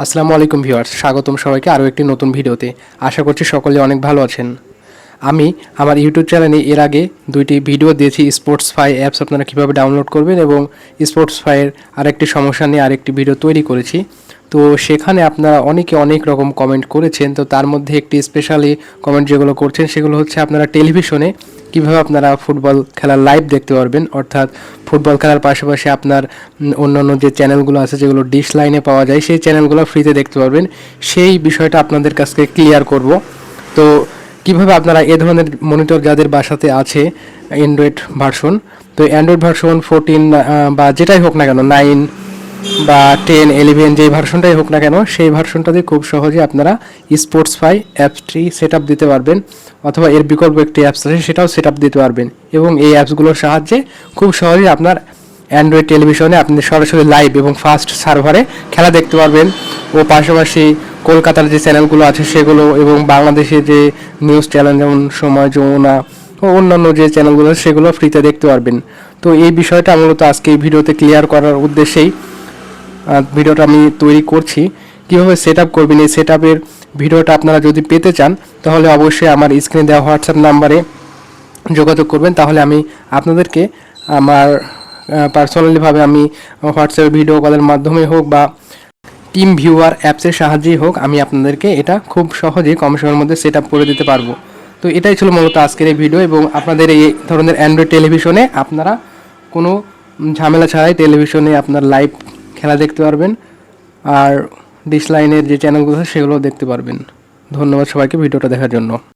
আসসালামু আলাইকুম ভিউয়ার্স, স্বাগতম সবাইকে আরও একটি নতুন ভিডিওতে। আশা করছি সকলে অনেক ভালো আছেন। আমি আমার ইউটিউব চ্যানেলে এর আগে দুইটি ভিডিও দিয়েছি স্পোর্টসফাই অ্যাপস আপনারা কীভাবে ডাউনলোড করবেন, এবং স্পোর্টসফাইয়ের আরেকটি সমস্যা নিয়ে আরেকটি ভিডিও তৈরি করেছি। তো সেখানে আপনারা অনেকে অনেক রকম কমেন্ট করেছেন। তো তার মধ্যে একটি স্পেশালি কমেন্ট যেগুলো করছেন সেগুলো হচ্ছে আপনারা টেলিভিশনে কীভাবে আপনারা ফুটবল খেলার লাইভ দেখতে পারবেন, অর্থাৎ ফুটবল খেলার পাশাপাশি আপনার অন্যান্য যে চ্যানেলগুলো আছে যেগুলো ডিশ লাইনে পাওয়া যায় সেই চ্যানেলগুলো ফ্রিতে দেখতে পারবেন। সেই বিষয়টা আপনাদের কাছকে ক্লিয়ার করব। তো কিভাবে আপনারা এ ধরনের মনিটর যাদের বাসাতে আছে অ্যান্ড্রয়েড ভার্সন, তো অ্যান্ড্রয়েড ভার্সন 14 বা যেটাই হোক না কেন, 9 বা 10, 11 যেই ভার্সনটাই হোক না কেন, সেই ভার্সনটাতে খুব সহজে আপনারা স্পোর্টসফাই অ্যাপসটি সেট আপ দিতে পারবেন, অথবা এর বিকল্প একটি অ্যাপস আছে সেটাও সেট আপ দিতে পারবেন। এবং এই অ্যাপসগুলোর সাহায্যে খুব সহজেই আপনার অ্যান্ড্রয়েড টেলিভিশনে আপনি সরাসরি লাইভ এবং ফাস্ট সার্ভারে খেলা দেখতে পারবেন। ও পাশাপাশি কলকাতার যে চ্যানেলগুলো আছে সেগুলো, এবং বাংলাদেশে যে নিউজ চ্যানেল যেমন সময়, যমুনা ও অন্যান্য যে চ্যানেলগুলো সেগুলো ফ্রিতে দেখতে পারবেন। তো এই বিষয়টা মূলত আজকে এই ভিডিওতে ক্লিয়ার করার উদ্দেশ্যেই ভিডিওটা আমি তৈরি করছি। কীভাবে সেট আপ করবেন, এই সেট আপের ভিডিওটা আপনারা যদি পেতে চান তাহলে অবশ্যই আমার স্ক্রিনে দেওয়া হোয়াটসঅ্যাপ নাম্বারে যোগাযোগ করবেন। তাহলে আমি আপনাদেরকে আমার পার্সোনালিভাবে আমি হোয়াটসঅ্যাপে ভিডিও কলের মাধ্যমে হোক বা টিম ভিউয়ার অ্যাপসের সাহায্যেই হোক, আমি আপনাদেরকে এটা খুব সহজেই কম সময়ের মধ্যে সেট আপ করে দিতে পারবো। তো এটাই ছিল মূলত আজকের এই ভিডিও। এবং আপনাদের এই ধরনের অ্যান্ড্রয়েড টেলিভিশনে আপনারা কোনো ঝামেলা ছাড়াই টেলিভিশনে আপনার লাইভ খেলা দেখতে পারবেন, আর ডিশ লাইনের যে চ্যানেলগুলো আছে সেগুলোও দেখতে পারবেন। ধন্যবাদ সবাইকে ভিডিওটা দেখার জন্য।